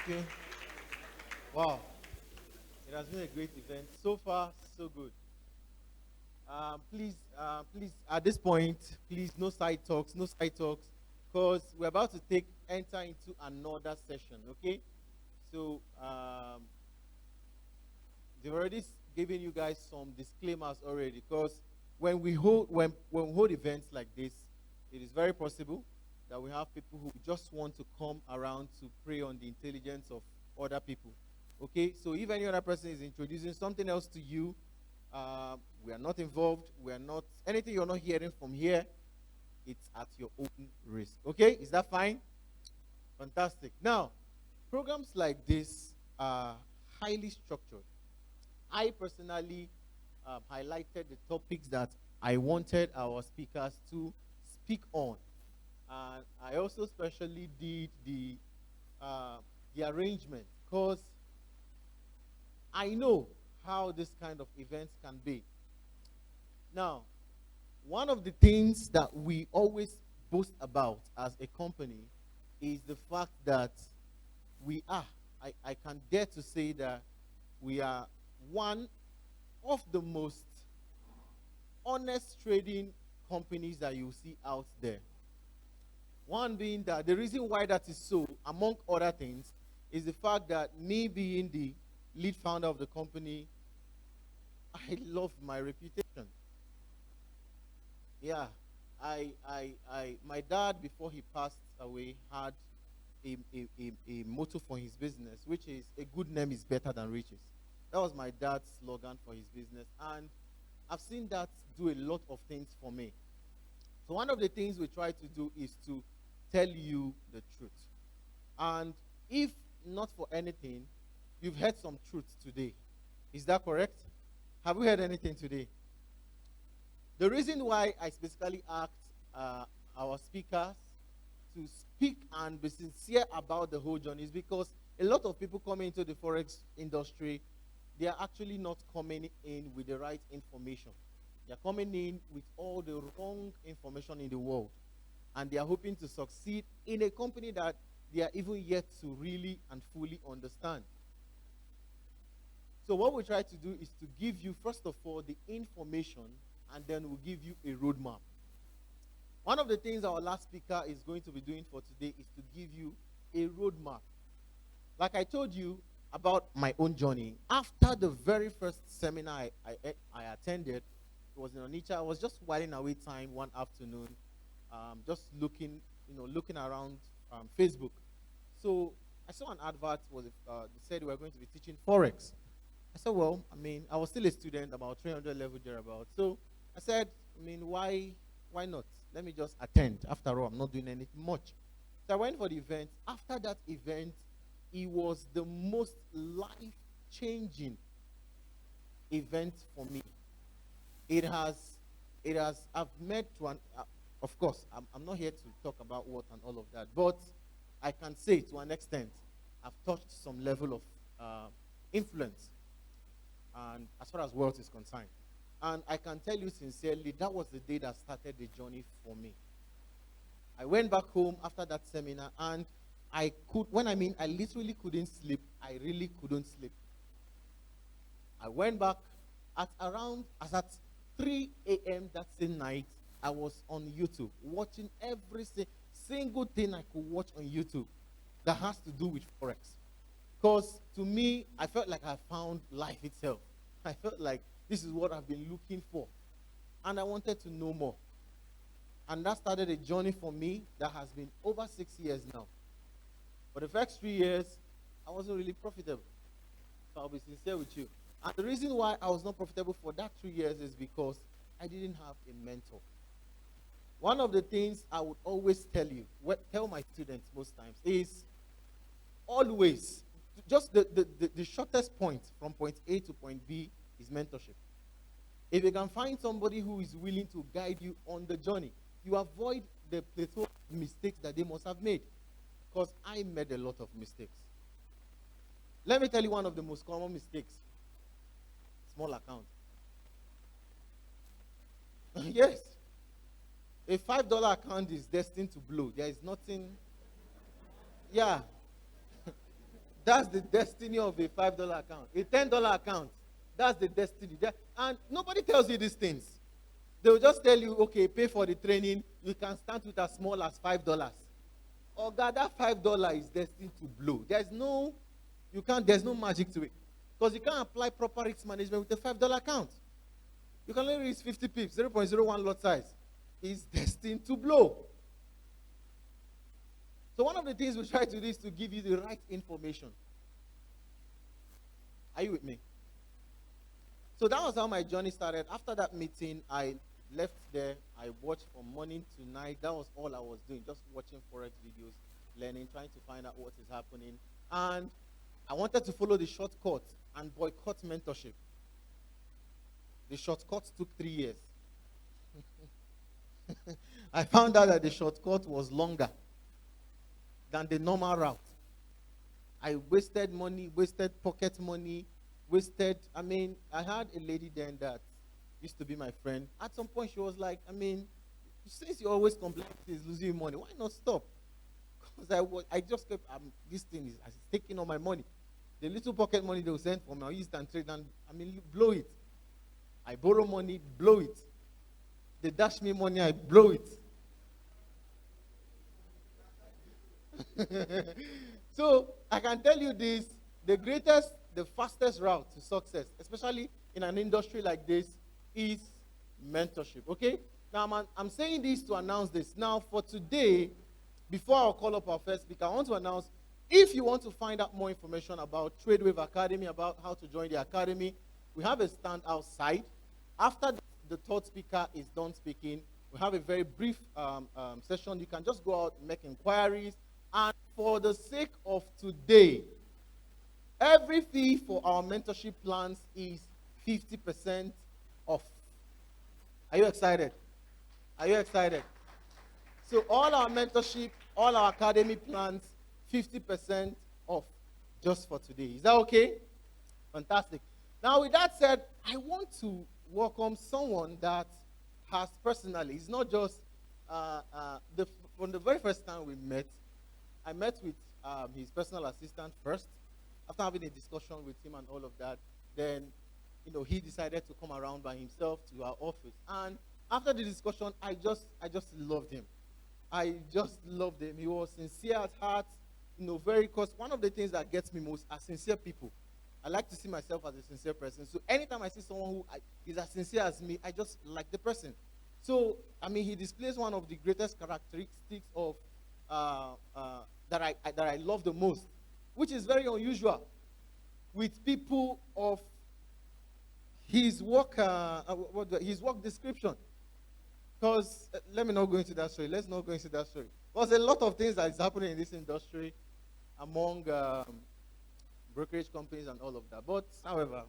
Okay. Wow. It has been a great event. So far, so good. Please, at this point, please, no side talks, no side talks, because we're about to enter into another session. Okay. So they've already given you guys some disclaimers already, because when we hold events like this, it is very possible that we have people who just want to come around to prey on the intelligence of other people. Okay, so if any other person is introducing something else to you, we are not involved. We are not anything you're not hearing from here. It's at your own risk. Okay, is that fine? Fantastic. Now, programs like this are highly structured. I personally highlighted the topics that I wanted our speakers to speak on, and I also specially did the arrangement because I know how this kind of events can be. Now, one of the things that we always boast about as a company is the fact that we are, I can dare to say that we are one of the most honest trading companies that you see out there. One being that the reason why that is so, among other things, is the fact that me being the lead founder of the company, I love my reputation. Yeah, my dad, before he passed away, had a motto for his business, which is a good name is better than riches. That was my dad's slogan for his business, and I've seen that do a lot of things for me. So one of the things we try to do is to tell you the truth. And if not for anything, you've heard some truth today. Is that correct? Have we heard anything today? The reason why I specifically asked our speakers to speak and be sincere about the whole journey is because a lot of people coming into the Forex industry, they are actually not coming in with the right information. They are coming in with all the wrong information in the world. And they are hoping to succeed in a company that they are even yet to really and fully understand. So what we try to do is to give you, first of all, the information, and then we'll give you a roadmap. One of the things our last speaker is going to be doing for today is to give you a roadmap. Like I told you about my own journey, after the very first seminar I attended, it was in Onitsha. I was just whiling away time one afternoon, just looking around Facebook. So I saw an advert they said we were going to be teaching Forex. I said, well, I was still a student, about 300 level thereabout. So I said, why not? Let me just attend. After all, I'm not doing anything much. So I went for the event. After that event, it was the most life-changing event for me. I've met of course, I'm not here to talk about what and all of that, but I can say to an extent, I've touched some level of influence, and as far as wealth is concerned. And I can tell you sincerely, that was the day that started the journey for me. I went back home after that seminar, and I literally couldn't sleep. I really couldn't sleep. I went back as at 3 a.m. that same night. I was on YouTube watching every single thing I could watch on YouTube that has to do with Forex. Because to me, I felt like I found life itself. I felt like this is what I've been looking for. And I wanted to know more. And that started a journey for me that has been over 6 years now. For the first 3 years, I wasn't really profitable. So I'll be sincere with you. And the reason why I was not profitable for that 3 years is because I didn't have a mentor. One of the things I would always tell my students most times is always, just the shortest point from point A to point B is mentorship. If you can find somebody who is willing to guide you on the journey, you avoid the plethora of mistakes that they must have made. Because I made a lot of mistakes. Let me tell you one of the most common mistakes. Small account. Yes. A $5 account is destined to blow. There is nothing. Yeah. That's the destiny of a $5 account. A $10 account, that's the destiny. And nobody tells you these things. They will just tell you, okay, pay for the training. You can start with as small as $5. Oh God, that $5 is destined to blow. There's no magic to it. Because you can't apply proper risk management with a $5 account. You can only raise 50 pips, 0.01 lot size. It's destined to blow. So one of the things we try to do is to give you the right information. Are you with me? So that was how my journey started. After that meeting, I left there. I watched from morning to night. That was all I was doing, just watching Forex videos, learning, trying to find out what is happening. And I wanted to follow the shortcut and boycott mentorship. The shortcut took 3 years. I found out that the shortcut was longer than the normal route. I wasted money, wasted pocket money, I had a lady then that used to be my friend. At some point, she was like, since you always complain is losing money, why not stop? Because I just kept, this thing is taking all my money. The little pocket money they will send for me, I use it and trade, and blow it. I borrow money, blow it. They dash me money, I blow it. So I can tell you this, the fastest route to success, especially in an industry like this, is mentorship. Okay? Now I'm saying this to announce this. Now for today, before I call up our first speaker, I want to announce, if you want to find out more information about TradeWave Academy, about how to join the academy, we have a stand outside. After the third speaker is done speaking, we have a very brief session. You can just go out, make inquiries. And for the sake of today, every fee for our mentorship plans is 50% off. Are you excited? Are you excited? So all our mentorship, all our academy plans, 50% off just for today. Is that okay? Fantastic. Now, with that said, I want to welcome someone that has personally, it's not just, from the very first time we met, I met with his personal assistant first. After having a discussion with him and all of that, then, he decided to come around by himself to our office. And after the discussion, I just loved him. I just loved him. He was sincere at heart, because one of the things that gets me most are sincere people. I like to see myself as a sincere person. So anytime I see someone who is as sincere as me, I just like the person. So, he displays one of the greatest characteristics of that I love the most, which is very unusual with people of his work description. Because let me not go into that story. Let's not go into that story. There's a lot of things that is happening in this industry among brokerage companies and all of that. But, however,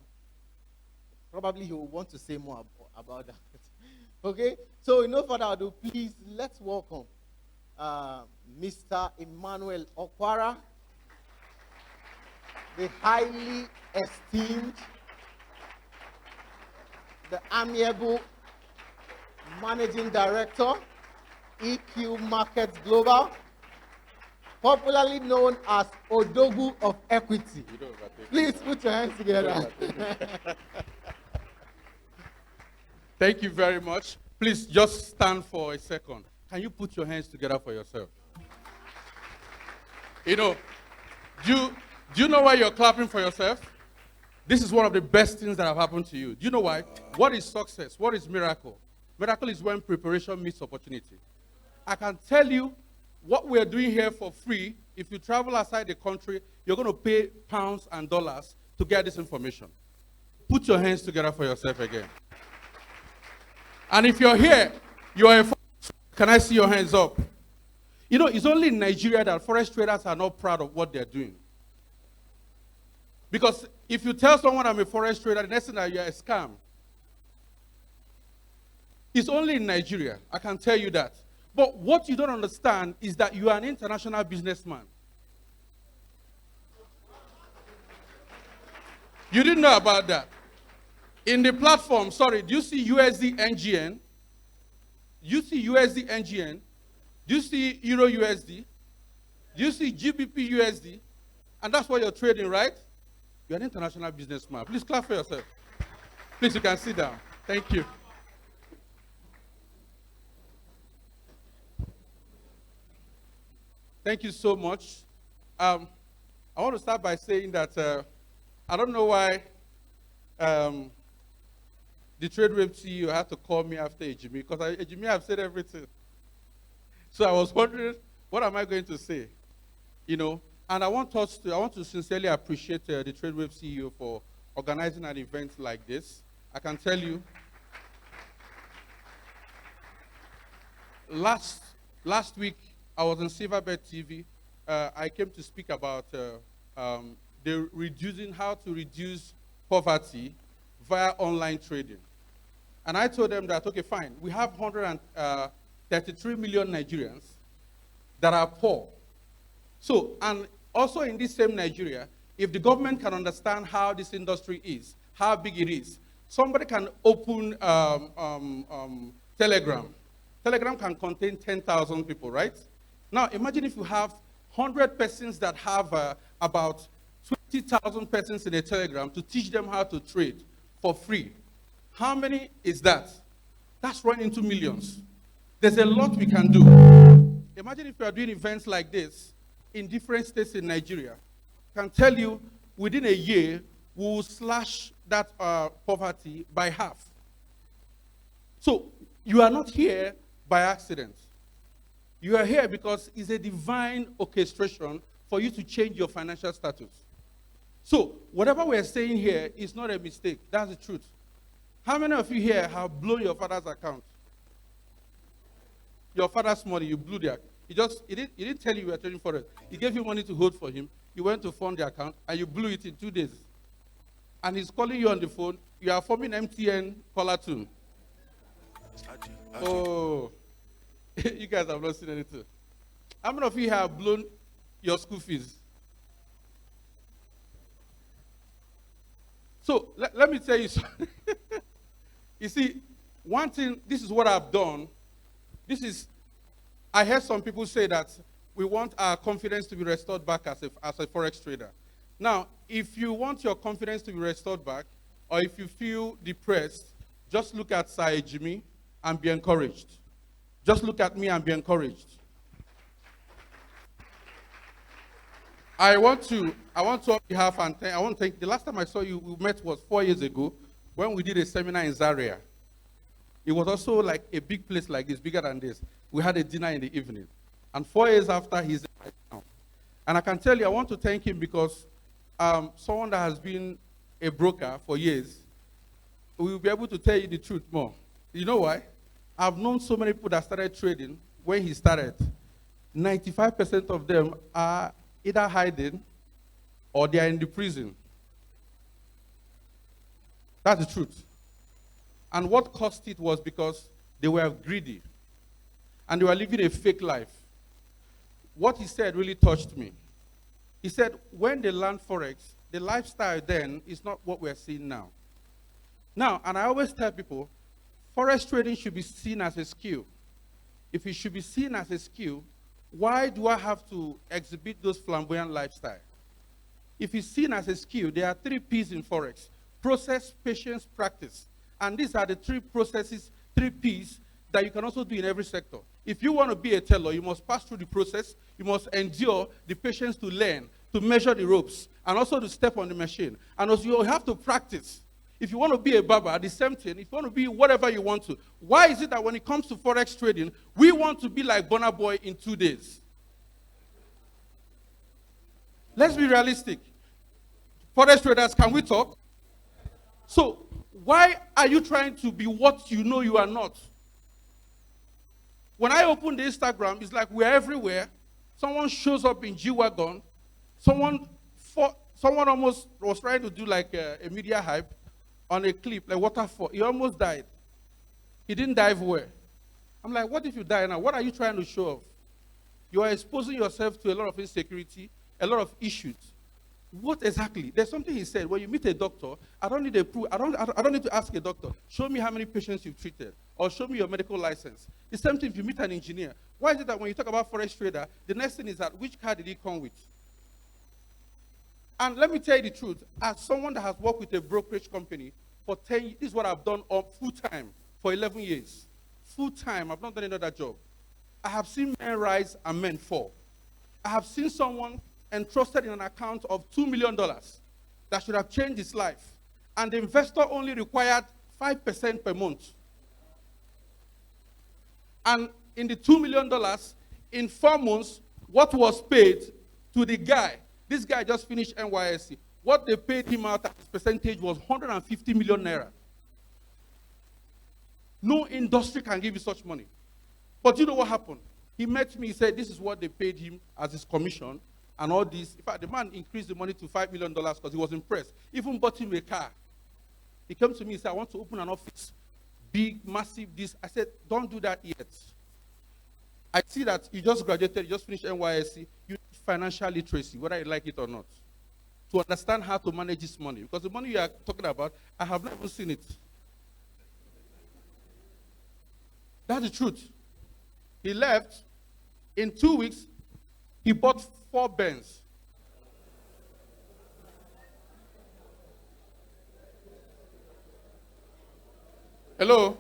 probably he will want to say more about that. Okay? So, no further ado, please, let's welcome Mr. Emmanuel Okwara, the highly esteemed, the amiable Managing Director, EQ Markets Global, popularly known as Odogu of Equity. Please put your hands together. Thank you very much. Please just stand for a second. Can you put your hands together for yourself? Do you know why you're clapping for yourself? This is one of the best things that have happened to you. Do you know why? What is success? What is miracle? Miracle is when preparation meets opportunity. I can tell you what we're doing here for free. If you travel outside the country, you're going to pay pounds and dollars to get this information. Put your hands together for yourself again. And if you're here, can I see your hands up? It's only in Nigeria that forex traders are not proud of what they're doing. Because if you tell someone I'm a forex trader, the next thing that you're a scam. It's only in Nigeria, I can tell you that. But what you don't understand is that you are an international businessman. You didn't know about that. In the platform, do you see USD NGN? Do you see USD NGN? Do you see Euro USD? Do you see GBP USD? And that's what you're trading, right? You're an international businessman. Please clap for yourself. Please, you can sit down. Thank you. Thank you so much. I want to start by saying that I don't know why the trade rep CEO had to call me after Ejimi, because Ejimi have said everything. So I was wondering, what am I going to say? You know, and I want to sincerely appreciate the trade rep CEO for organizing an event like this. I can tell you, last week I was on Silverbird TV. I came to speak about how to reduce poverty via online trading. And I told them that, okay, fine, we have 133 million Nigerians that are poor. So, and also in this same Nigeria, if the government can understand how this industry is, how big it is, somebody can open Telegram. Telegram can contain 10,000 people, right? Now, imagine if you have 100 persons that have about 20,000 persons in a Telegram to teach them how to trade for free. How many is that? That's running into millions. There's a lot we can do. Imagine if you are doing events like this in different states in Nigeria. I can tell you, within a year, we will slash that poverty by half. So, you are not here by accident. You are here because it's a divine orchestration for you to change your financial status. So, whatever we're saying here is not a mistake. That's the truth. How many of you here have blown your father's account? Your father's money, you blew the account. He didn't tell you were trading for it. He gave you money to hold for him. You went to fund the account, and you blew it in 2 days. And he's calling you on the phone. You are forming MTN caller tune. Oh, you guys have not seen anything. How many of you have blown your school fees? So let me tell you something. You see, one thing, this is what I've done. I heard some people say that we want our confidence to be restored back as a Forex trader. Now, if you want your confidence to be restored back, or if you feel depressed, just look at Sir Jimmy and be encouraged. Just look at me and be encouraged. I want to on behalf and I want to thank, the last time I saw you, we met was 4 years ago when we did a seminar in Zaria. It was also like a big place like this, bigger than this. We had a dinner in the evening. And 4 years after, he's right now. And I can tell you, I want to thank him because someone that has been a broker for years will be able to tell you the truth more. You know why? I've known so many people that started trading when he started. 95% of them are either hiding or they are in the prison. That's the truth. And what caused it was because they were greedy and they were living a fake life. What he said really touched me. He said, when they learn Forex, the lifestyle then is not what we're seeing now. Now, and I always tell people, Forex trading should be seen as a skill. If it should be seen as a skill, why do I have to exhibit those flamboyant lifestyle? If it's seen as a skill, there are 3 P's in Forex: process, patience, practice. And these are the 3 processes, 3 P's that you can also do in every sector. If you want to be a teller, you must pass through the process. You must endure the patience to learn, to measure the ropes, and also to step on the machine. And also you have to practice. If you want to be a barber, the same thing. If you want to be whatever you want to. Why is it that when it comes to Forex trading, we want to be like Burna Boy in 2 days? Let's be realistic. Forex traders, can we talk? So, why are you trying to be what you know you are not? When I open the Instagram, it's like we're everywhere. Someone shows up in G-Wagon. Someone almost was trying to do like a media hype on a clip, like waterfall. He almost died. He didn't dive well. I'm like, what if you die now? What are you trying to show off? You are exposing yourself to a lot of insecurity, a lot of issues. What exactly? There's something he said. When you meet a doctor, I don't need a proof. I don't need to ask a doctor, show me how many patients you've treated, or show me your medical license. The same thing if you meet an engineer. Why is it that when you talk about Forex trader, the next thing is that which car did he come with? And let me tell you the truth. As someone that has worked with a brokerage company for 10 years, this is what I've done full time for 11 years. Full time, I've not done another job. I have seen men rise and men fall. I have seen someone entrusted in an account of $2 million that should have changed his life. And the investor only required 5% per month. And in the $2 million, in 4 months, what was paid to the guy, this guy just finished NYSC, what they paid him out as percentage was 150 million naira. No industry can give you such money. But you know what happened? He met me, he said, this is what they paid him as his commission and all this. In fact, the man increased the money to $5 million because he was impressed. Even bought him a car. He came to me and said, I want to open an office. Big, massive, this. I said, don't do that yet. I see that you just graduated, you just finished NYSC. You need financial literacy, whether you like it or not, to understand how to manage this money. Because the money you are talking about, I have never seen it. That's the truth. He left. In 2 weeks, he bought 4 Benz. Hello?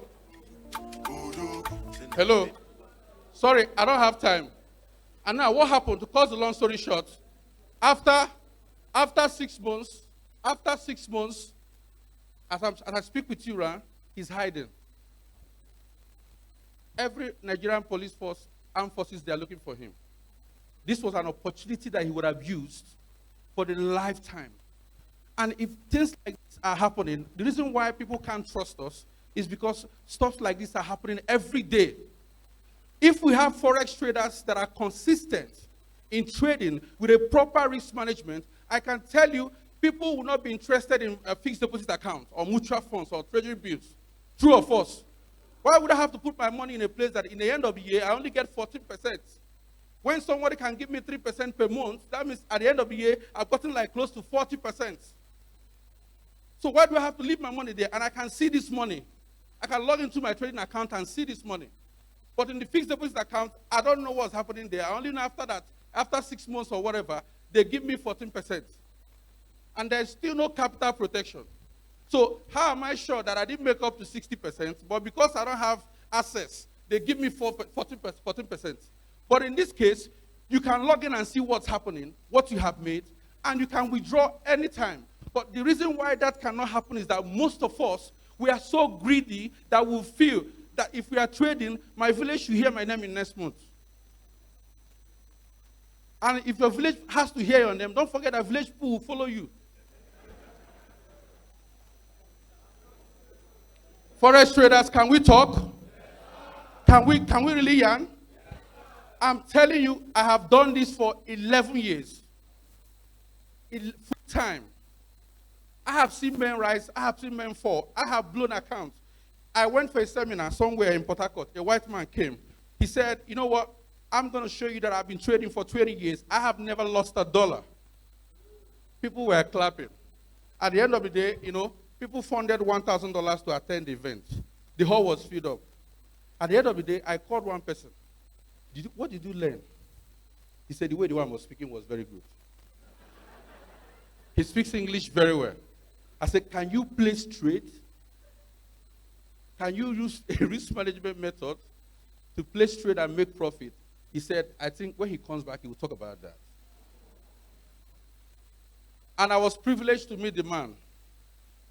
Hello? Sorry, I don't have time. And now what happened? To cut the long story short, after 6 months, as I speak with you, he's hiding. Every Nigerian police force, armed forces, they are looking for him. This was an opportunity that he would have used for the lifetime. And if things like this are happening, the reason why people can't trust us is because stuff like this are happening every day. If we have Forex traders that are consistent in trading with a proper risk management, I can tell you people will not be interested in a fixed deposit account or mutual funds or treasury bills. True or false? Why would I have to put my money in a place that in the end of the year, I only get 14%? When somebody can give me 3% per month, that means at the end of the year, I've gotten like close to 40%. So why do I have to leave my money there? And I can see this money. I can log into my trading account and see this money. But in the fixed deposit account, I don't know what's happening there. I only know after that, after 6 months or whatever, they give me 14%. And there's still no capital protection. So how am I sure that I didn't make up to 60%, but because I don't have access, they give me 14%. But in this case, you can log in and see what's happening, what you have made, and you can withdraw anytime. But the reason why that cannot happen is that most of us, we are so greedy that we feel that if we are trading, my village should hear my name in next month. And if your village has to hear your name, don't forget that village people will follow you. Forex traders, can we talk? Can we really yarn? I'm telling you, I have done this for 11 years. Full time. I have seen men rise, I have seen men fall. I have blown accounts. I went for a seminar somewhere in Port Harcourt. A white man came. He said, you know what? I'm going to show you that I've been trading for 20 years. I have never lost a dollar. People were clapping. At the end of the day, people funded $1,000 to attend the event. The hall was filled up. At the end of the day, I called one person. What did you learn? He said the way the one was speaking was very good. He speaks English very well. I said, can you play straight? Can you use a risk management method to play straight and make profit? He said, I think when he comes back, he will talk about that. And I was privileged to meet the man.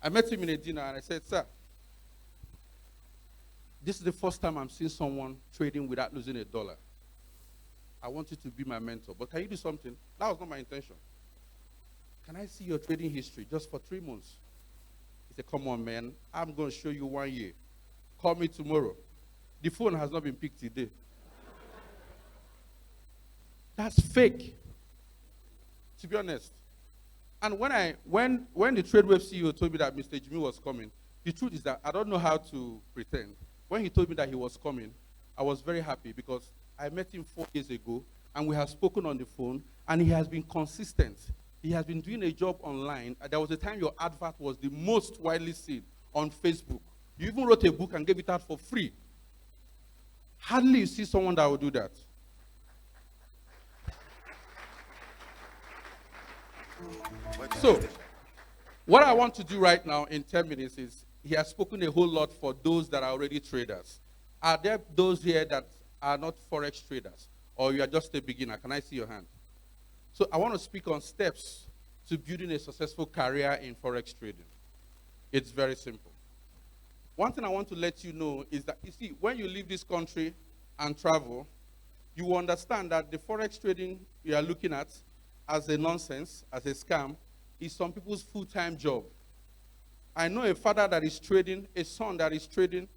I met him in a dinner and I said, sir, this is the first time I'm seeing someone trading without losing a dollar. I want you to be my mentor, but can you do something? That was not my intention. Can I see your trading history just for 3 months? He said, come on, man. I'm going to show you 1 year. Call me tomorrow. The phone has not been picked today. That's fake, to be honest. And when the TradeWave CEO told me that Mr. Jimmy was coming, the truth is that I don't know how to pretend. When he told me that he was coming, I was very happy because I met him 4 years ago, and we have spoken on the phone, and he has been consistent. He has been doing a job online. There was a time your advert was the most widely seen on Facebook. You even wrote a book and gave it out for free. Hardly you see someone that will do that. So, what I want to do right now in 10 minutes is, he has spoken a whole lot for those that are already traders. Are there those here that are not Forex traders? Or you are just a beginner? Can I see your hand? So I want to speak on steps to building a successful career in Forex trading. It's very simple. One thing I want to let you know is that, you see, when you leave this country and travel, you will understand that the Forex trading you are looking at as a nonsense, as a scam, is some people's full-time job. I know a father that is trading, a son that is trading,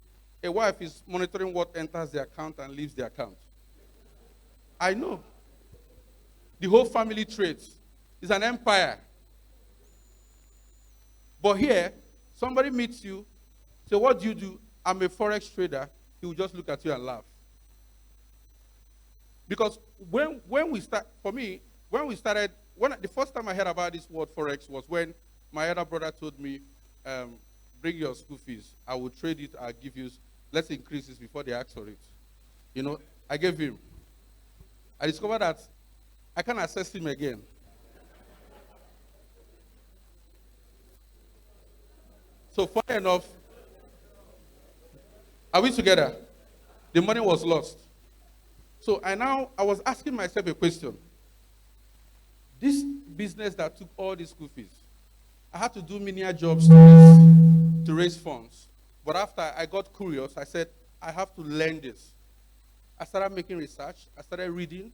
a wife is monitoring what enters the account and leaves the account. I know. The whole family trades. It's an empire. But here, somebody meets you, say, what do you do? I'm a Forex trader. He will just look at you and laugh. Because when we start, for me, the first time I heard about this word Forex was when my elder brother told me, bring your school fees. I will trade it. I'll give you, let's increase this before they ask for it. You know, I gave him. I discovered that I can't access him again. So funny enough, are we together? The money was lost. So I was asking myself a question. This business that took all the school fees, I had to do menial jobs to raise funds. But after I got curious, I said, I have to learn this. I started making research. I started reading.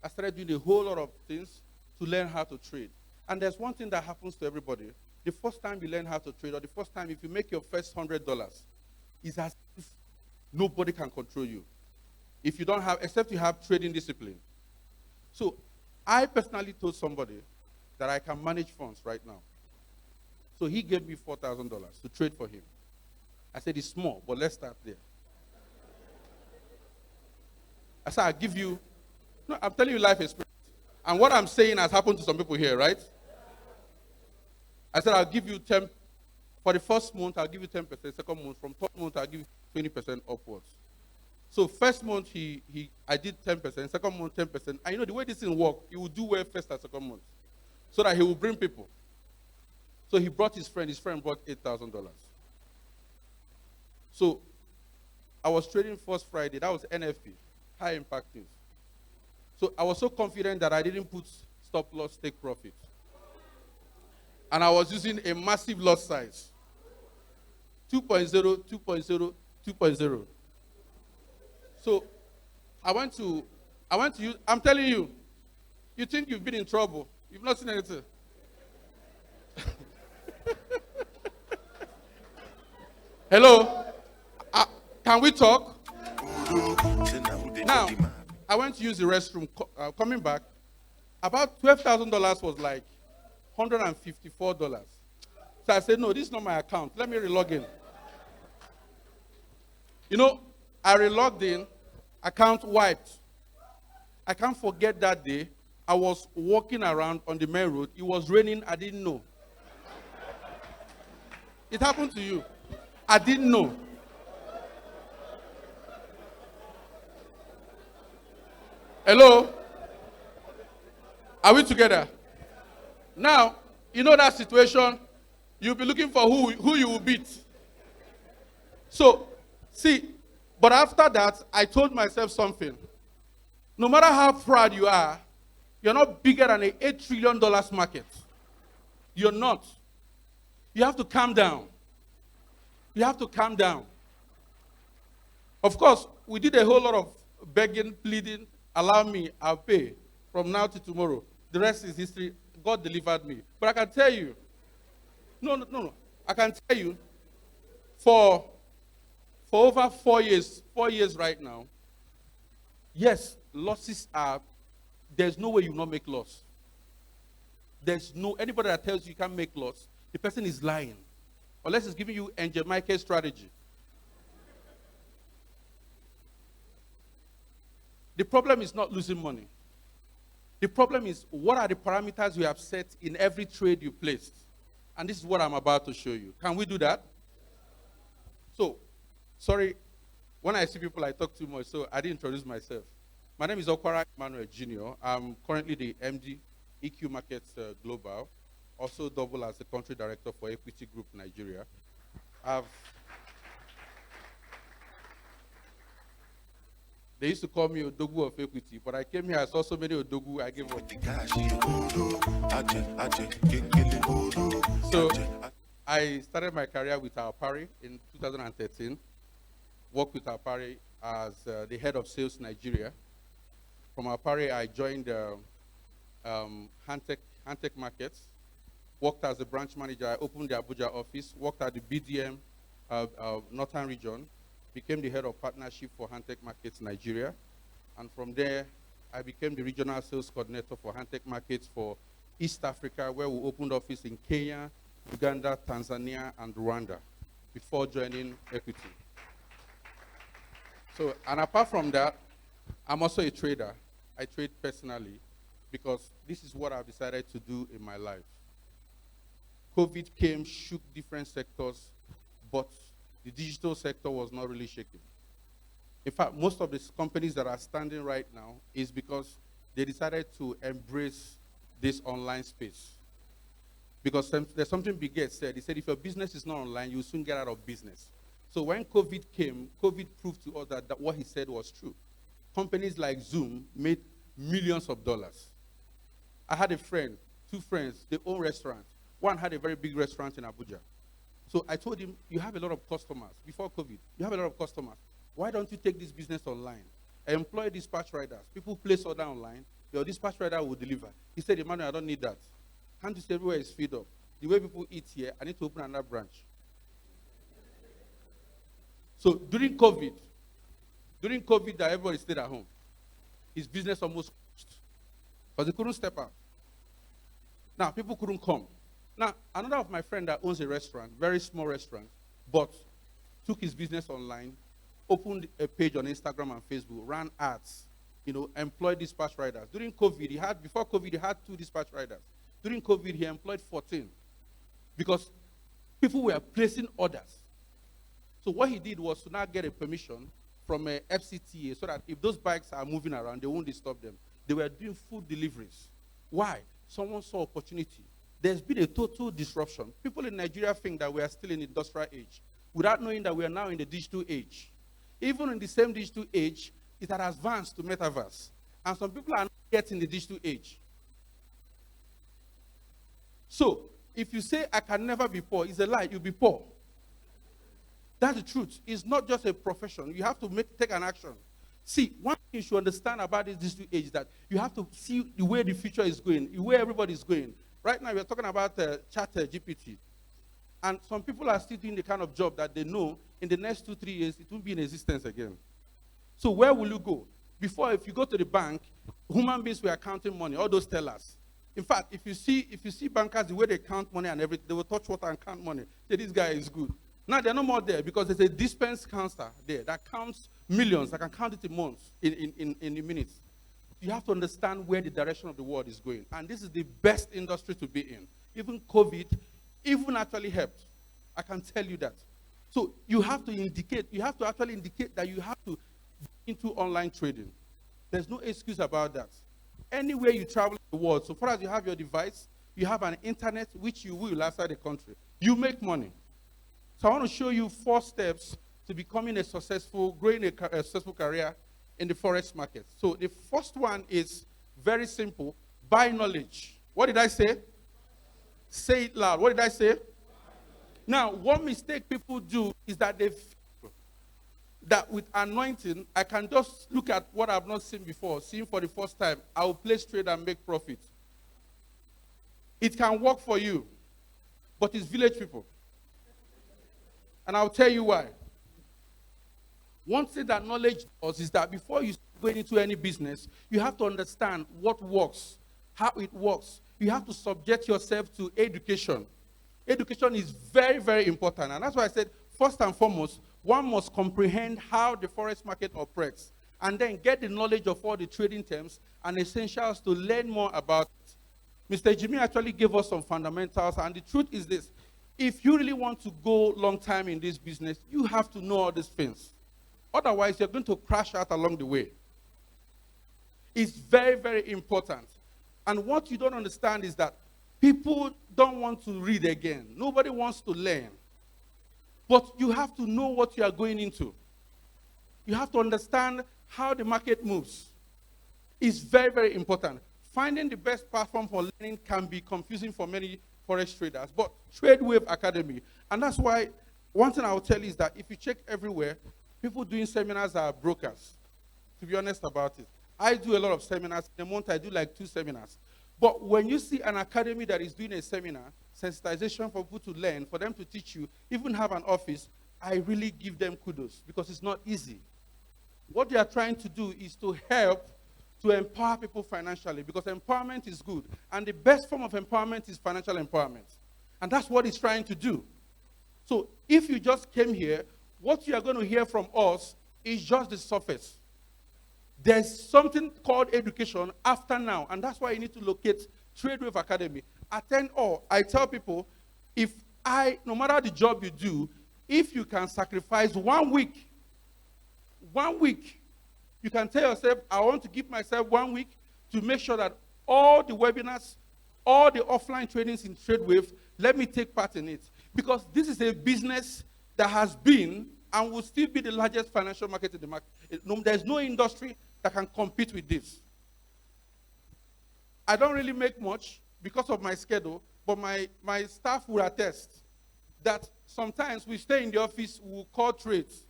I started doing a whole lot of things to learn how to trade. And there's one thing that happens to everybody. The first time you learn how to trade, or the first time if you make your first $100, is as if nobody can control you. If you don't have, except you have trading discipline. So I personally told somebody that I can manage funds right now. So he gave me $4,000 to trade for him. I said, it's small, but let's start there. I said, I'll give you, no, I'm telling you life experience. And what I'm saying has happened to some people here, right? I said, I'll give you 10, for the first month, I'll give you 10%, second month, from third month, I'll give you 20% upwards. So first month, I did 10%, second month, 10%. And you know, the way this thing works, he will do well first and second month, so that he will bring people. So he brought his friend brought $8,000. So I was trading first Friday, that was NFP, high impact news. So I was so confident that I didn't put stop loss, take profit. And I was using a massive loss size. 2.0, 2.0, 2.0. So I went to use, I'm telling you, you think you've been in trouble. You've not seen anything. Hello? Can we talk? Now, I went to use the restroom. Coming back, about $12,000 was like $154. So I said, no, this is not my account. Let me relog in. You know, I relogged in, account wiped. I can't forget that day. I was walking around on the main road. It was raining. I didn't know. It happened to you. I didn't know. Hello? Are we together? Now, you know that situation, you'll be looking for who you will beat. So, see, but after that, I told myself something. No matter how proud you are, you're not bigger than an $8 trillion market. You're not. You have to calm down. You have to calm down. Of course, we did a whole lot of begging, pleading. Allow me, I'll pay from now to tomorrow. The rest is history. God delivered me. But I can tell you, no. I can tell you, for over 4 years right now, yes, losses are, there's no way you will not make loss. Anybody that tells you can't make loss, the person is lying. Unless it's giving you Angel Michael's strategy. The problem is not losing money. The problem is, what are the parameters you have set in every trade you placed? And this is what I'm about to show you. Can we do that? So, sorry, when I see people, I talk too much, so I didn't introduce myself. My name is Okwara Emmanuel Jr. I'm currently the MD EQ Markets Global, also double as the country director for Equity Group Nigeria. They used to call me Odogu of Equity, but I came here, I saw so many Odogu, I gave up. So I started my career with our Pari in 2013, worked with our Pari as the head of sales Nigeria. From our Pari, I joined Hantech Markets, worked as a branch manager. I opened the Abuja office, worked at the BDM Northern Region, became the head of partnership for Hantech Markets Nigeria. And from there, I became the regional sales coordinator for Hantech Markets for East Africa, where we opened office in Kenya, Uganda, Tanzania, and Rwanda before joining Equity. So, and apart from that, I'm also a trader. I trade personally because this is what I've decided to do in my life. COVID came, shook different sectors, but the digital sector was not really shaking. In fact, most of these companies that are standing right now is because they decided to embrace this online space. Because there's something Bill Gates said. He said, if your business is not online, you'll soon get out of business. So when COVID came, COVID proved to us that what he said was true. Companies like Zoom made millions of dollars. I had a friend, two friends, they own restaurants. One had a very big restaurant in Abuja. So I told him, you have a lot of customers. Before COVID, you have a lot of customers. Why don't you take this business online? I employ dispatch riders. People place order online. Your dispatch rider will deliver. He said, Emmanuel, I don't need that. Can't you see everywhere is filled up? The way people eat here, I need to open another branch. So during COVID that everybody stayed at home, his business almost crashed because he couldn't step out. Now, people couldn't come. Now, another of my friends that owns a restaurant, very small restaurant, but took his business online, opened a page on Instagram and Facebook, ran ads, employed dispatch riders. Before COVID, he had 2 dispatch riders. During COVID, he employed 14 because people were placing orders. So what he did was to now get a permission from a FCTA so that if those bikes are moving around, they won't disturb them. They were doing food deliveries. Why? Someone saw opportunity. There's been a total disruption. People in Nigeria think that we are still in the industrial age without knowing that we are now in the digital age. Even in the same digital age, it has advanced to metaverse. And some people are not yet in the digital age. So, if you say, I can never be poor, it's a lie, you'll be poor. That's the truth. It's not just a profession. You have to take an action. See, one thing you should understand about this digital age is that you have to see the way the future is going, the way everybody is going. Right now, we're talking about chat GPT. And some people are still doing the kind of job that they know in the next 2-3 years, it won't be in existence again. So where will you go? Before, if you go to the bank, human beings were counting money, all those tellers. In fact, if you see bankers, the way they count money and everything, they will touch water and count money. Say, this guy is good. Now, they're no more there because there's a dispense counter there that counts millions, that can count it in months, in minutes. You have to understand where the direction of the world is going. And this is the best industry to be in. Even COVID even actually helped. I can tell you that. So you have to actually indicate that you have to go into online trading. There's no excuse about that. Anywhere you travel in the world, so far as you have your device, you have an internet, which you will outside the country, you make money. So I want to show you 4 steps to becoming growing a successful career in the Forex market. So the first one is very simple. Buy knowledge. What did I say? Say it loud. What did I say? Now, one mistake people do is that they feel that with anointing, I can just look at what I've not seen before, seeing for the first time, I will place trade and make profit. It can work for you, but it's village people. And I'll tell you why. One thing that knowledge does is that before you go into any business, you have to understand what works, how it works. You have to subject yourself to education. Education is very, very important. And that's why I said, first and foremost, one must comprehend how the forex market operates and then get the knowledge of all the trading terms and essentials to learn more about it. Mr. Jimmy actually gave us some fundamentals, and the truth is this. If you really want to go long time in this business, you have to know all these things. Otherwise, you're going to crash out along the way. It's very, very important. And what you don't understand is that people don't want to read again. Nobody wants to learn. But you have to know what you are going into. You have to understand how the market moves. It's very, very important. Finding the best platform for learning can be confusing for many Forex traders. But TradeWave Academy, and that's why one thing I will tell you is that if you check everywhere, people doing seminars are brokers, to be honest about it. I do a lot of seminars. In a month, I do like 2 seminars. But when you see an academy that is doing a seminar, sensitization for people to learn, for them to teach you, even have an office, I really give them kudos because it's not easy. What they are trying to do is to help to empower people financially, because empowerment is good. And the best form of empowerment is financial empowerment. And that's what it's trying to do. So if you just came here, what you are going to hear from us is just the surface. There's something called education after now, and that's why you need to locate TradeWave Academy. Attend all. I tell people, no matter the job you do, if you can sacrifice 1 week, you can tell yourself, I want to give myself 1 week to make sure that all the webinars, all the offline trainings in TradeWave, let me take part in it. Because this is a business that has been and will still be the largest financial market in the market. There's no industry that can compete with this. I don't really make much because of my schedule, but my staff will attest that sometimes we stay in the office, we'll call trades.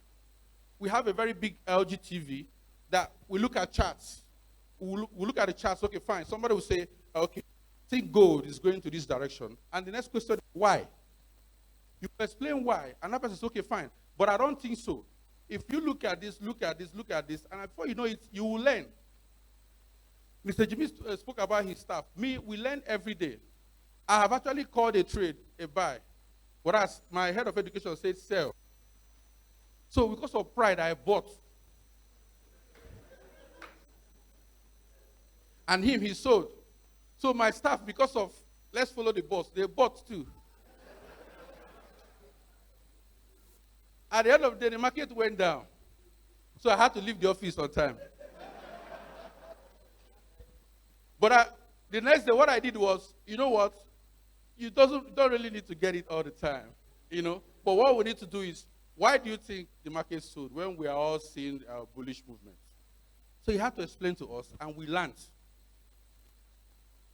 We have a very big LG TV that we look at charts. We'll look at the charts, okay, fine. Somebody will say, okay, I think gold is going to this direction. And the next question is, why? You explain why. Another person says, okay, fine. But I don't think so. If you look at this, and before you know it, you will learn. Mr. Jimmy spoke about his staff. We learn every day. I have actually called a trade, a buy. Whereas my head of education said sell. So because of pride, I bought. And he sold. So my staff, because of, let's follow the boss, they bought too. At the end of the day, the market went down. So I had to leave the office on time. But the next day, what I did was, you know what? You don't really need to get it all the time, But what we need to do is, why do you think the market sold when we are all seeing bullish movements? So you have to explain to us, and we learned.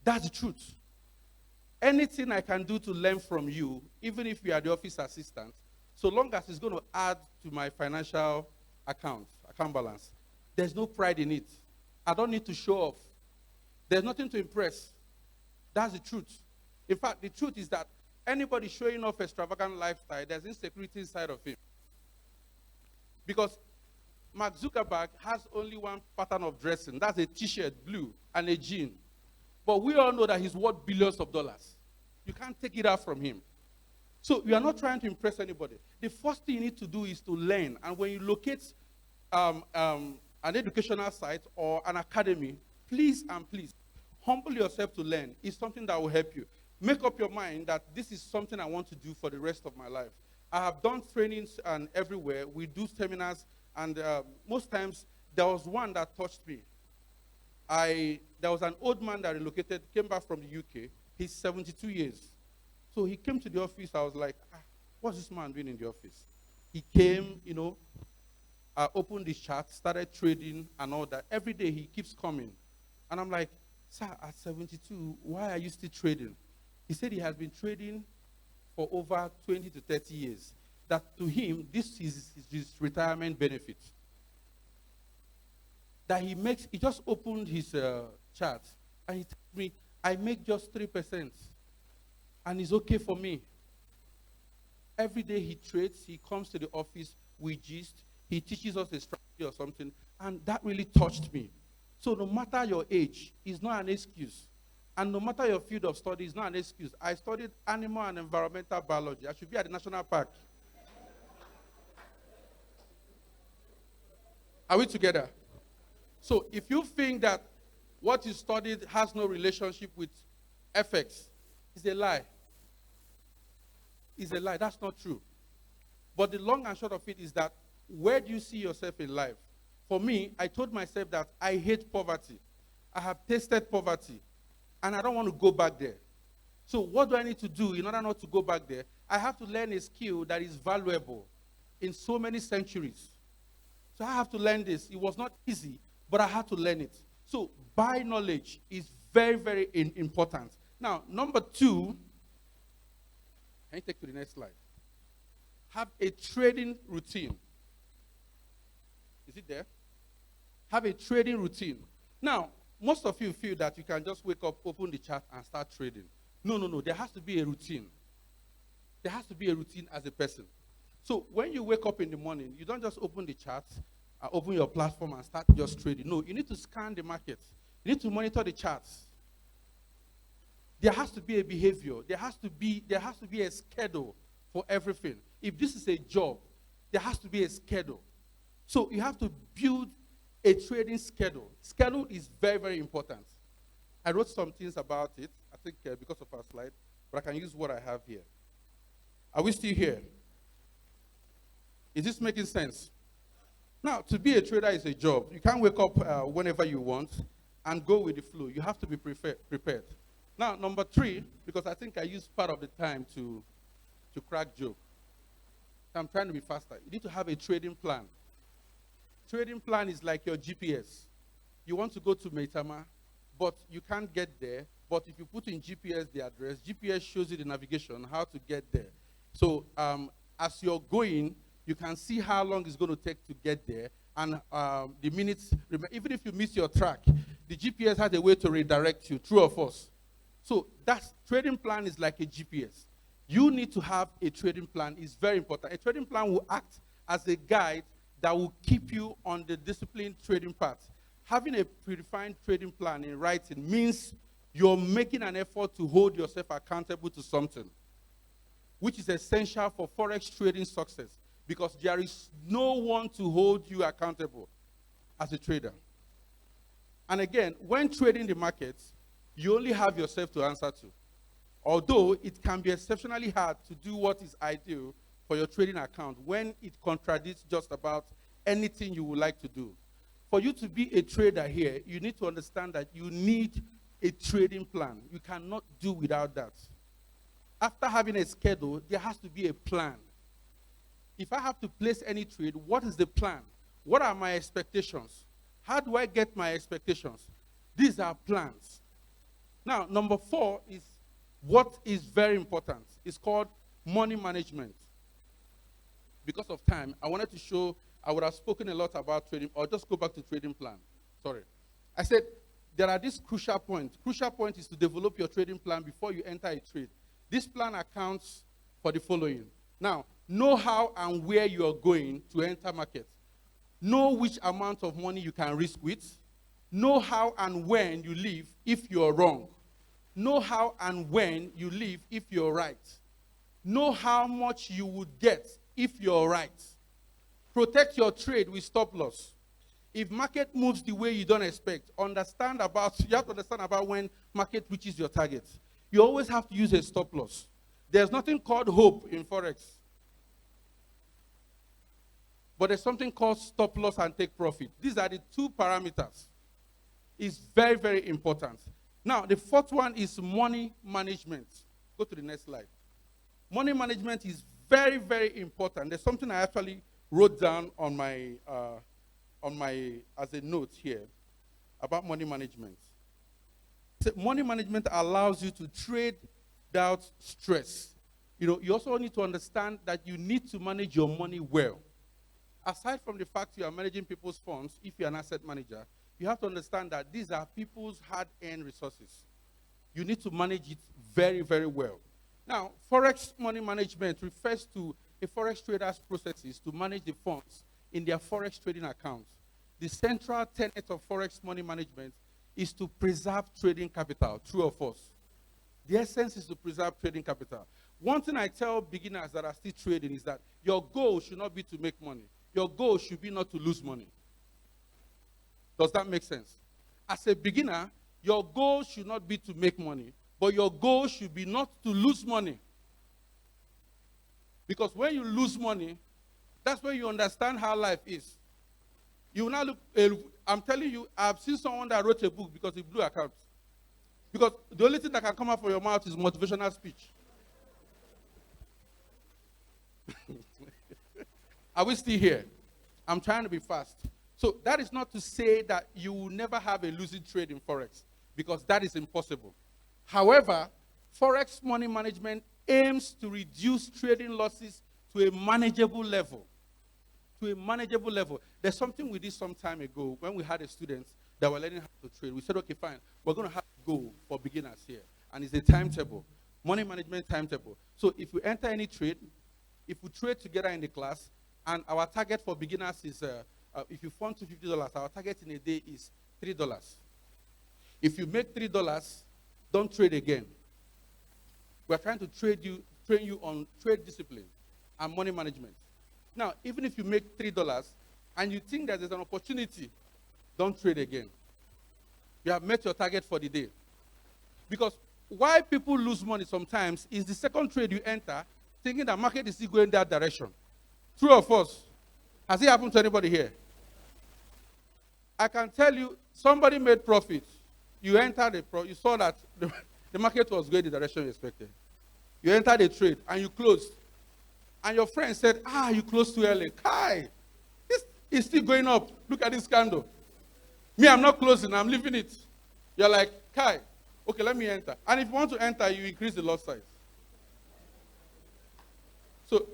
That's the truth. Anything I can do to learn from you, even if you are the office assistant, so long as it's going to add to my financial account balance, there's no pride in it. I don't need to show off. There's nothing to impress. That's the truth. In fact, the truth is that anybody showing off extravagant lifestyle, there's insecurity inside of him. Because Mark Zuckerberg has only one pattern of dressing. That's a t-shirt, blue, and a jean. But we all know that he's worth billions of dollars. You can't take it out from him. So you are not trying to impress anybody. The first thing you need to do is to learn. And when you locate an educational site or an academy, please and please, humble yourself to learn. It's something that will help you. Make up your mind that this is something I want to do for the rest of my life. I have done trainings and everywhere. We do seminars, and most times there was one that touched me. There was an old man that relocated, came back from the UK. He's 72 years. So he came to the office. I was like, what's this man doing in the office? He came, opened his chart, started trading and all that. Every day he keeps coming. And I'm like, sir, at 72, why are you still trading? He said he has been trading for over 20 to 30 years. That to him, this is his retirement benefit. That he just opened his chart and he told me, I make just 3%. And it's okay for me. Every day he trades, he comes to the office, we gist, he teaches us a strategy or something, and that really touched me. So no matter your age, it's not an excuse. And no matter your field of study, it's not an excuse. I studied animal and environmental biology. I should be at the national park. Are we together? So if you think that what you studied has no relationship with FX, it's a lie. It's a lie. That's not true. But the long and short of it is that, where do you see yourself in life? For me, I told myself that I hate poverty. I have tasted poverty. and I don't want to go back there. So what do I need to do in order not to go back there? I have to learn a skill that is valuable in so many centuries. So I have to learn this. It was not easy, but I had to learn it. So buy knowledge is very, very important. Now, number 2, can you take to the next slide? Have a trading routine. Is it there? Have a trading routine. Now, most of you feel that you can just wake up, open the chart, and start trading. No. There has to be a routine. There has to be a routine as a person. So when you wake up in the morning, you don't just open the chart, open your platform, and start just trading. No, you need to scan the market. You need to monitor the charts. There has to be a behavior. There has to be a schedule for everything. If this is a job, there has to be a schedule. So you have to build a trading schedule. Schedule is very, very important. I wrote some things about it, I think because of our slide, but I can use what I have here. Are we still here? Is this making sense? Now, to be a trader is a job. You can't wake up whenever you want and go with the flow. You have to be prepared. Now, number 3, because I think I used part of the time to crack joke. I'm trying to be faster. You need to have a trading plan. Trading plan is like your GPS. You want to go to Maitama, but you can't get there. But if you put in GPS the address, GPS shows you the navigation, how to get there. So as you're going, you can see how long it's going to take to get there. And the minutes, even if you miss your track, the GPS has a way to redirect you, true or false. So that's trading plan is like a GPS. You need to have a trading plan. It's very important. A trading plan will act as a guide that will keep you on the disciplined trading path. Having a predefined trading plan in writing means you're making an effort to hold yourself accountable to something, which is essential for Forex trading success, because there is no one to hold you accountable as a trader. And again, when trading the markets, you only have yourself to answer to. Although it can be exceptionally hard to do what is ideal for your trading account when it contradicts just about anything you would like to do. For you to be a trader here, you need to understand that you need a trading plan. You cannot do without that. After having a schedule, there has to be a plan. If I have to place any trade, what is the plan? What are my expectations? How do I get my expectations? These are plans. Now, number 4 is what is very important. It's called money management. Because of time, I wanted to show, I would have spoken a lot about trading, or just go back to trading plan. Sorry. I said there are these crucial points. Crucial point is to develop your trading plan before you enter a trade. This plan accounts for the following. Now, know how and where you are going to enter market. Know which amount of money you can risk with. Know how and when you leave if you're wrong. Know how and when you leave if you're right. Know how much you would get if you're right. Protect your trade with stop loss. If market moves the way you don't expect, you have to understand about when market reaches your target. You always have to use a stop loss. There's nothing called hope in Forex. But there's something called stop loss and take profit. These are the 2 parameters. It's very, very important. Now, the 4th one is money management. Go to the next slide. Money management is very, very important. There's something I actually wrote down on my as a note here about money management. So money management allows you to trade without stress. You also need to understand that you need to manage your money well. Aside from the fact you are managing people's funds, if you're an asset manager, you have to understand that these are people's hard-earned resources. You need to manage it very, very well. Now, Forex money management refers to a Forex trader's processes to manage the funds in their Forex trading accounts. The central tenet of Forex money management is to preserve trading capital, true or false? The essence is to preserve trading capital. One thing I tell beginners that are still trading is that your goal should not be to make money. Your goal should be not to lose money. Does that make sense? As a beginner, your goal should not be to make money, but your goal should be not to lose money. Because when you lose money, that's when you understand how life is. You will now look, I'm telling you, I've seen someone that wrote a book because he blew accounts. Because the only thing that can come out from your mouth is motivational speech. Are we still here? I'm trying to be fast. So that is not to say that you will never have a losing trade in Forex, because that is impossible. However, Forex money management aims to reduce trading losses to a manageable level. To a manageable level. There's something we did some time ago when we had a student that were learning how to trade. We said, okay, fine, we're going to have a goal for beginners here. And it's a timetable, money management timetable. So if we enter any trade, if we trade together in the class, and our target for beginners is, if you fund to $50, our target in a day is $3. If you make $3, don't trade again. We're trying to train you on trade discipline and money management. Now, even if you make $3 and you think that there's an opportunity, don't trade again. You have met your target for the day. Because why people lose money sometimes is the second trade you enter thinking that market is still going that direction. True or false? Has it happened to anybody here? I can tell you, somebody made profit. You entered you saw that the market was going the direction you expected. You entered a trade and you closed. And your friend said, you closed too early. Kai, this is still going up. Look at this candle. Me, I'm not closing, I'm leaving it. You're like, Kai, okay, let me enter. And if you want to enter, you increase the lot size. So,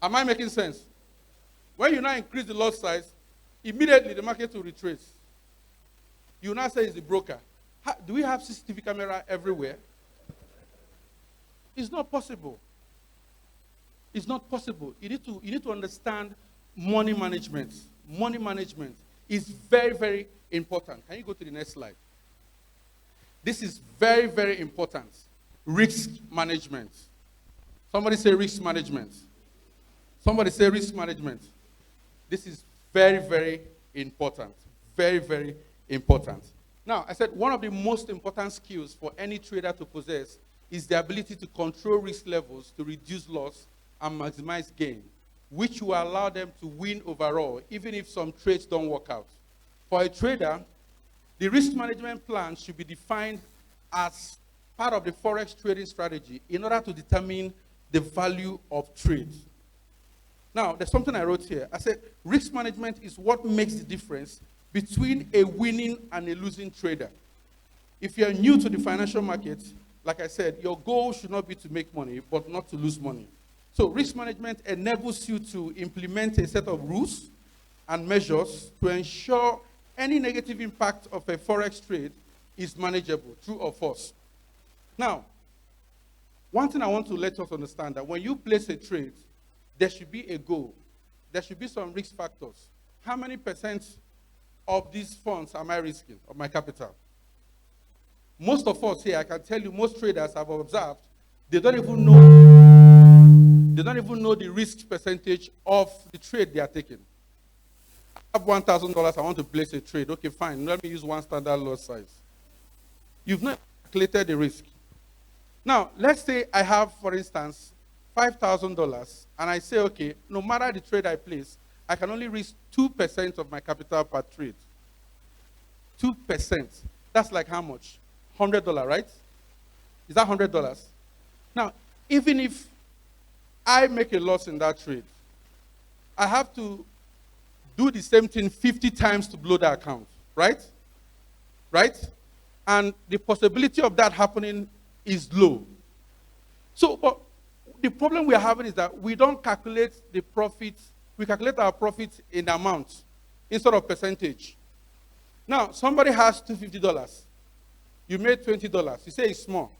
am I making sense? When you now increase the lot size, immediately the market will retrace. You now say it's the broker. Do we have CCTV camera everywhere? It's not possible. It's not possible. You need to understand money management. Money management is very, very important. Can you go to the next slide? This is very, very important. Risk management. Somebody say risk management. Somebody say risk management. This is very, very important. Very, very important. Now, I said one of the most important skills for any trader to possess is the ability to control risk levels to reduce loss and maximize gain, which will allow them to win overall, even if some trades don't work out. For a trader, the risk management plan should be defined as part of the Forex trading strategy in order to determine the value of trades. Now, there's something I wrote here. I said, risk management is what makes the difference between a winning and a losing trader. If you're new to the financial markets, like I said, your goal should not be to make money, but not to lose money. So risk management enables you to implement a set of rules and measures to ensure any negative impact of a Forex trade is manageable, true or false. Now, one thing I want to let us understand that when you place a trade, there should be a goal. There should be some risk factors. How many percent of these funds am I risking, of my capital? Most of us here, I can tell you, most traders have observed, they don't even know the risk percentage of the trade they are taking. I have $1,000, I want to place a trade. Okay, fine, let me use one standard lot size. You've not calculated the risk. Now, let's say I have, for instance, $5,000, and I say, okay, no matter the trade I place, I can only risk 2% of my capital per trade. 2%. That's like how much? $100, right? Is that $100? Now, even if I make a loss in that trade, I have to do the same thing 50 times to blow the account, right? Right? And the possibility of that happening is low. So, but the problem we are having is that we don't calculate the profits. We calculate our profits in amount instead of percentage. Now, somebody has $250. You made $20. You say it's small.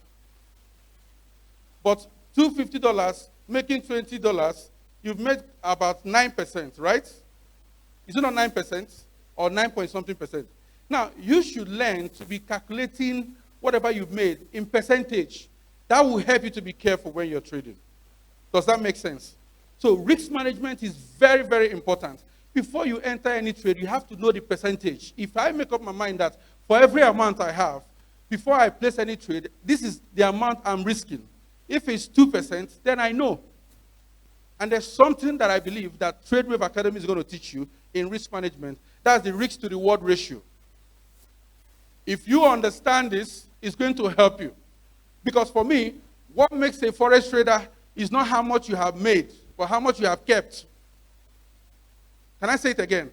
But $250 making $20, you've made about 9%, right? Is it not 9% or 9 point something percent? Now, you should learn to be calculating whatever you've made in percentage. That will help you to be careful when you're trading. Does that make sense? So risk management is very, very important. Before you enter any trade, you have to know the percentage. If I make up my mind that for every amount I have, before I place any trade, this is the amount I'm risking. If it's 2%, then I know. And there's something that I believe that TradeWave Academy is going to teach you in risk management. That's the risk to reward ratio. If you understand this, it's going to help you. Because for me, what makes a forex trader is not how much you have made, but how much you have kept. Can I say it again?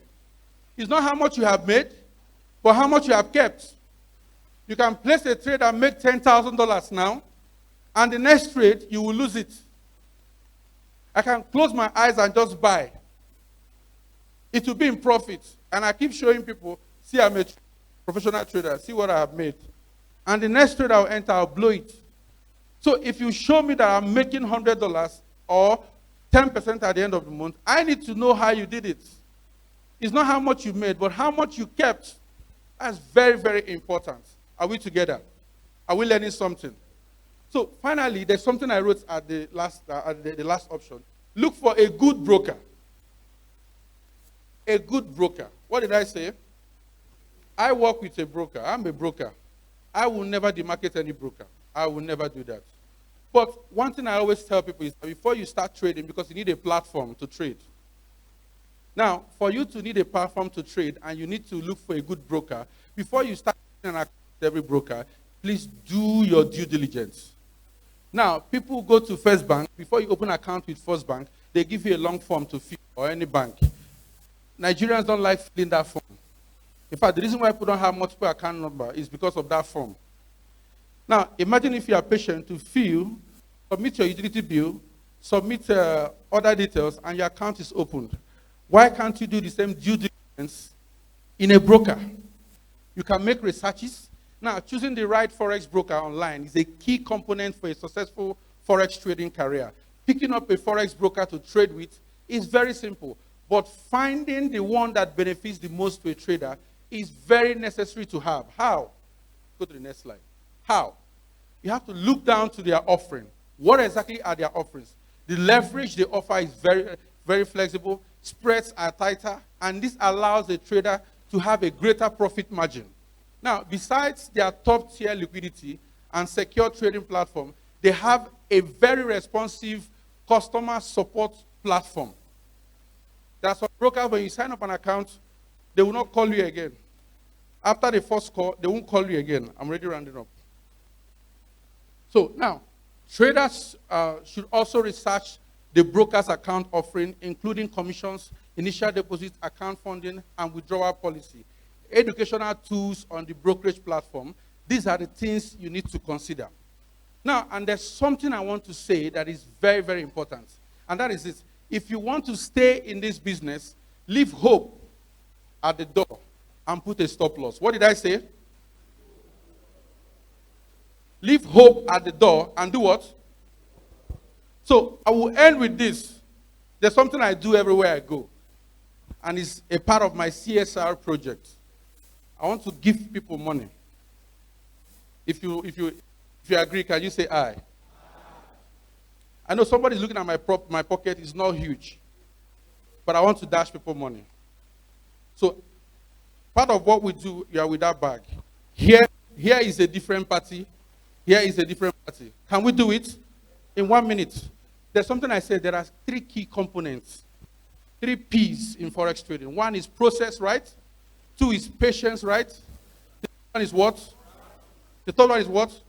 It's not how much you have made, but how much you have kept. You can place a trade and make $10,000 now, and the next trade, you will lose it. I can close my eyes and just buy. It will be in profit. And I keep showing people, see, I'm a professional trader, see what I have made. And the next trade I'll enter, I'll blow it. So if you show me that I'm making $100 or 10% at the end of the month, I need to know how you did it. It's not how much you made, but how much you kept. That's very, very important. Are we together? Are we learning something? So finally, there's something I wrote at the last option. Look for a good broker. A good broker. What did I say? I work with a broker. I'm a broker. I will never demarcate any broker. I will never do that. But one thing I always tell people is that before you start trading, because you need a platform to trade. Now, for you to need a platform to trade and you need to look for a good broker, before you start an account with every broker, please do your due diligence. Now, people go to First Bank. Before you open an account with First Bank, they give you a long form to fill, or any bank. Nigerians don't like filling that form. In fact, the reason why people don't have multiple account number is because of that form. Now, imagine if you are patient to fill, submit your utility bill, submit other details, and your account is opened. Why can't you do the same due diligence in a broker? You can make researches. Now, choosing the right Forex broker online is a key component for a successful Forex trading career. Picking up a Forex broker to trade with is very simple, but finding the one that benefits the most to a trader is very necessary to have. How? Go to the next slide. How? You have to look down to their offering. What exactly are their offerings? The leverage they offer is very, very flexible. Spreads are tighter, and this allows a trader to have a greater profit margin. Now, besides their top-tier liquidity and secure trading platform, they have a very responsive customer support platform. That's a broker, when you sign up an account, they will not call you again. After the first call, they won't call you again. I'm already rounding up. So now, traders should also research the broker's account offering, including commissions, initial deposit, account funding, and withdrawal policy. Educational tools on the brokerage platform. These are the things you need to consider. Now, and there's something I want to say that is very, very important. And that is this. If you want to stay in this business, leave hope at the door and put a stop loss. What did I say? Leave hope at the door and do what? So I will end with this. There's something I do everywhere I go. And it's a part of my CSR project. I want to give people money. If you agree, can you say aye? I know somebody's looking at my pocket. It's not huge. But I want to dash people money. So part of what we do, you are with that bag. Here is a different party. Here is a different party. Can we do it? In 1 minute. There's something I said. There are 3 key components. 3 P's in Forex trading. 1 is process, right? 2 is patience, right? The third one is what? The third one is what?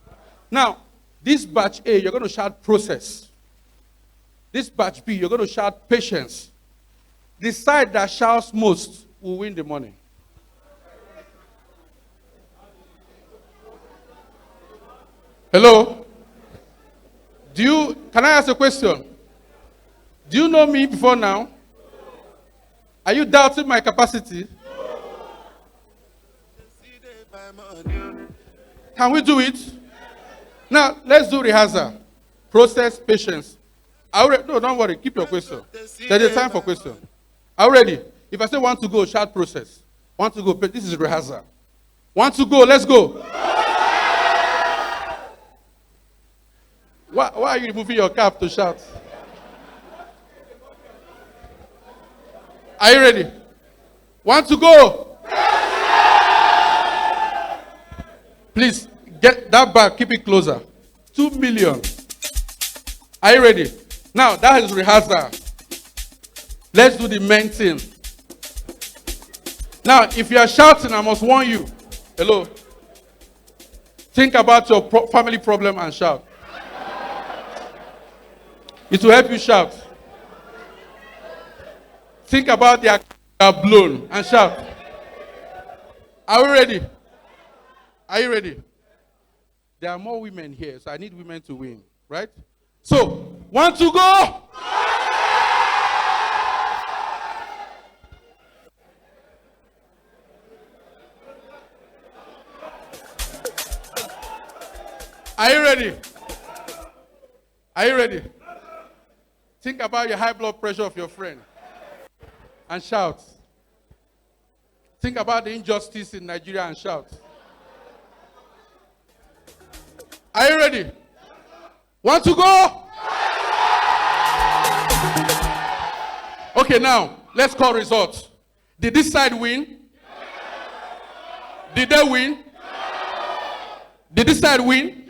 Now, this batch A, you're going to shout process. This batch B, you're going to shout patience. The side that shouts most will win the money. Hello? Can I ask a question? Do you know me before now? Are you doubting my capacity? Can we do it? Now, let's do rehearsal. Process, patience. No, don't worry. Keep your question. There's a time for question. Are you ready? If I say want to go, shout process. Want to go, this is rehearsal. Want to go, let's go. Why are you removing your cap to shout? Are you ready? Want to go? Please, get that back. Keep it closer. 2 million. Are you ready? Now, that is rehearsal. Let's do the main thing. Now, if you are shouting, I must warn you. Hello? Think about your family problem and shout. It will help you shout. Think about the account you have blown and shout. Are we ready? Are you ready? There are more women here, so I need women to win, right? So, 1, 2, go! Are you ready? Are you ready? Think about your high blood pressure of your friend and shout. Think about the injustice in Nigeria and shout. Are you ready? 1, 2, go! Okay, now, let's call results. Did this side win? Did they win? Did this side win?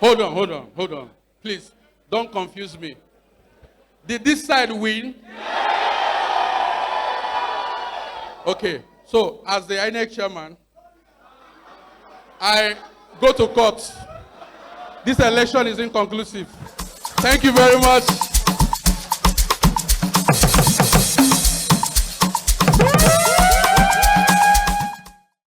Hold on. Please, don't confuse me. Did this side win? Okay, so as the INEC chairman, I go to court. This election is inconclusive. Thank you very much.